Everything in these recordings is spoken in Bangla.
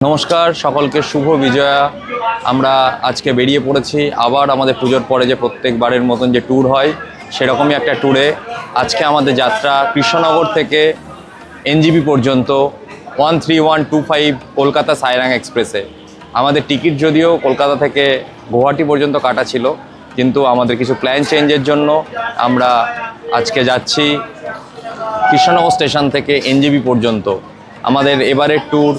নমস্কার সকলকে, শুভ বিজয়া। আমরা আজকে বেরিয়ে পড়েছি আবার আমাদের পুজোর পরে যে প্রত্যেকবারের মতন যে ট্যুর হয় সেরকমই একটা ট্যুরে। আজকে আমাদের যাত্রা কৃষ্ণনগর থেকে এনজিপি পর্যন্ত 13125 কলকাতা সাইরাং এক্সপ্রেসে। আমাদের টিকিট যদিও কলকাতা থেকে গুয়াহাটি পর্যন্ত কাটা ছিল, কিন্তু আমাদের কিছু প্ল্যান চেঞ্জের জন্য আমরা আজকে যাচ্ছি কৃষ্ণনগর স্টেশন থেকে এনজিপি পর্যন্ত। আমাদের এবারের ট্যুর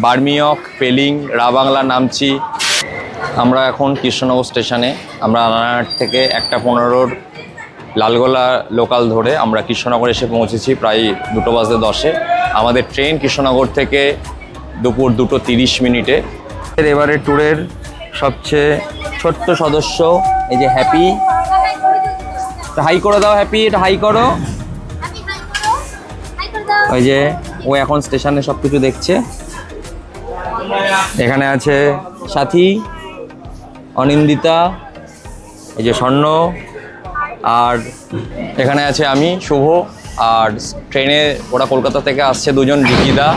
বার্মিয়ক, পেলিং, রাবাংলা নামছি। আমরা এখন কৃষ্ণনগর স্টেশনে। আমরা রানাঘাট থেকে 1:15 লালগোলা লোকাল ধরে আমরা কৃষ্ণনগর এসে পৌঁছেছি প্রায় 2:10। আমাদের ট্রেন কৃষ্ণনগর থেকে দুপুর 2:30। এবারের ট্যুরের সবচেয়ে ছোট্ট সদস্য এই যে হ্যাপি। হাই করে দাও হ্যাপি, এটা হাই করো। ওই যে ও এখন স্টেশনে সব কিছু দেখছে। এখানে আছে সাথী, অনিন্দিতা, এই যে স্বর্ণ, আর এখানে আছে আমি শুভ। আর ট্রেনে ওরা কলকাতা থেকে আসছে দুজন, রিকিদা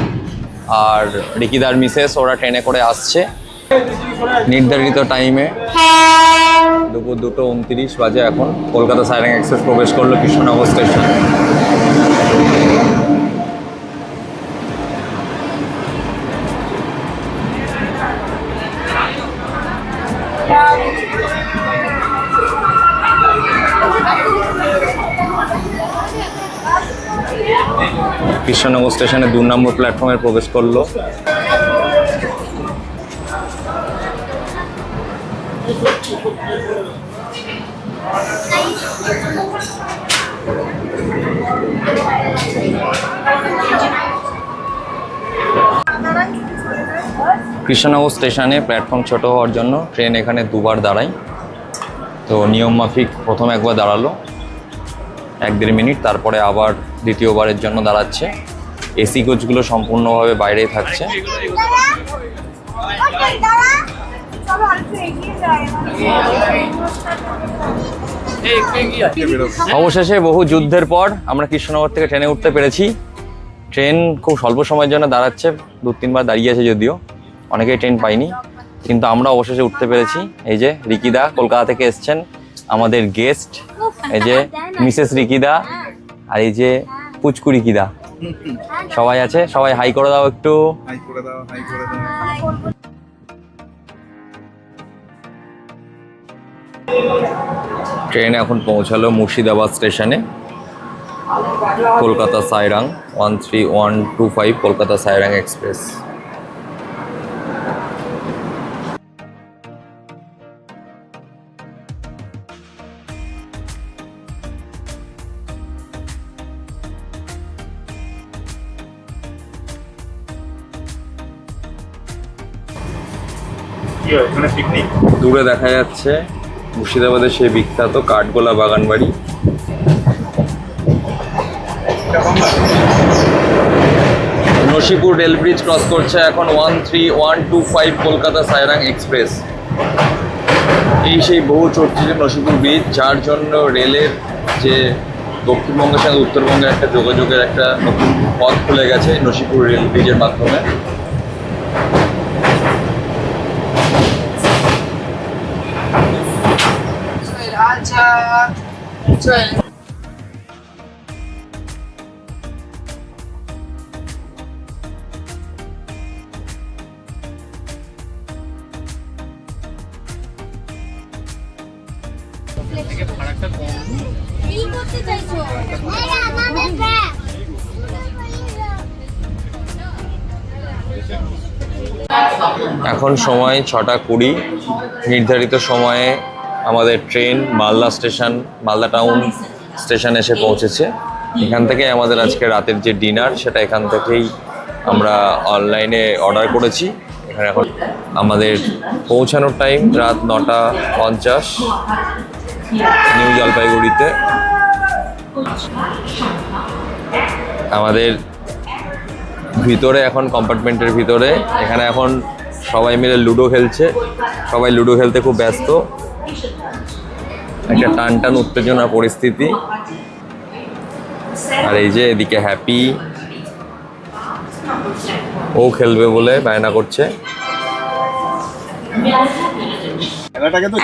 আর রিকিদার মিসেস। ওরা ট্রেনে করে আসছে নির্ধারিত টাইমে। দুপুর 2:29 বাজে এখন। কলকাতা সাইরাং এক্সপ্রেস প্রবেশ করলো কৃষ্ণনগর স্টেশন। কৃষ্ণনগর স্টেশনে 2 নম্বর প্ল্যাটফর্মে প্রবেশ করলো। কৃষ্ণনগর স্টেশনে প্ল্যাটফর্ম ছোট হওয়ার জন্য ট্রেন এখানে দুবার দাঁড়ায়। তো নিয়ম মাফিক প্রথম একবার দাঁড়ালো 1-1.5 মিনিট, তারপরে আবার দ্বিতীয়বারের জন্য দাঁড়াচ্ছে। এসি কোচগুলো সম্পূর্ণভাবে বাইরেই থাকছে। অবশেষে বহু যুদ্ধের পর আমরা কৃষ্ণনগর থেকে ট্রেনে উঠতে পেরেছি। ট্রেন খুব স্বল্প সময়ের জন্য দাঁড়াচ্ছে, 2-3 বার দাঁড়িয়েছে, যদিও অনেকেই ট্রেন পাইনি, কিন্তু আমরা অবশেষে উঠতে পেরেছি। এই যে রিকিদা কলকাতা থেকে এসছেন, আমাদের গেস্ট। এই যে মিসেস রিকিদা আর এই যে পুচকু রিকিদা, সবাই আছে। সবাই হাই করে দাও একটু। হাই করে দাও, হাই করে দাও। ট্রেন এখন পৌঁছালো মুর্শিদাবাদ স্টেশনে। কলকাতা সাইরাং 13125 কলকাতা সাইরাং এক্সপ্রেস। দূরে দেখা যাচ্ছে মুর্শিদাবাদের সেই বিখ্যাত কাঠগোলা বাগান বাড়ি। নসিপুর রেল ব্রিজ ক্রস করছে এখন 13125 কলকাতা সাইরাং এক্সপ্রেস। এই সেই বহু চর্চিত নসিপুর ব্রিজ, যার জন্য রেলের যে দক্ষিণবঙ্গের সাথে উত্তরবঙ্গের একটা যোগাযোগের একটা নতুন পথ খুলে গেছে নসিপুর রেল ব্রিজের মাধ্যমে। এখন সময় 6:20। নির্ধারিত সময়ে আমাদের train Malda station, Malda town station এসে পৌঁছেছে। এখান থেকে আমাদের আজকে রাতের যে ডিনার সেটা এখান থেকেই আমরা অনলাইনে অর্ডার করেছি। এখানে এখন আমাদের পৌঁছানোর টাইম রাত 9:50 নিউ জলপাইগুড়িতে। আমাদের ভিতরে এখন কম্পার্টমেন্টের ভিতরে এখানে এখন সবাই মিলে লুডো খেলছে। সবাই লুডো খেলতে খুব ব্যস্ত। একটা টান টান উত্তেজনা পরিস্থিতি। আর এই যে এদিকে হ্যাপি, ও খেলবে বলে বায়না করছে।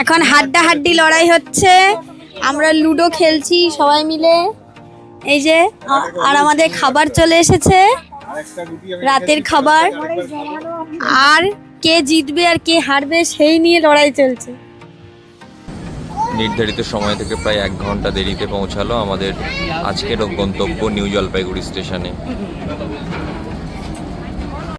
এখন হাড্ডাহাড্ডি লড়াই হচ্ছে, আমরা লুডো খেলছি সবাই মিলে। এই যে আর আমাদের খাবার চলে এসেছে, রাতের খাবার। আর কে জিতবে আর কে হারবে সেই নিয়ে লড়াই চলছে। নির্ধারিত সময় থেকে প্রায় 1 ঘন্টা দেরিতে পৌঁছালো আমাদের আজকের গন্তব্য নিউ জলপাইগুড়ি স্টেশনে।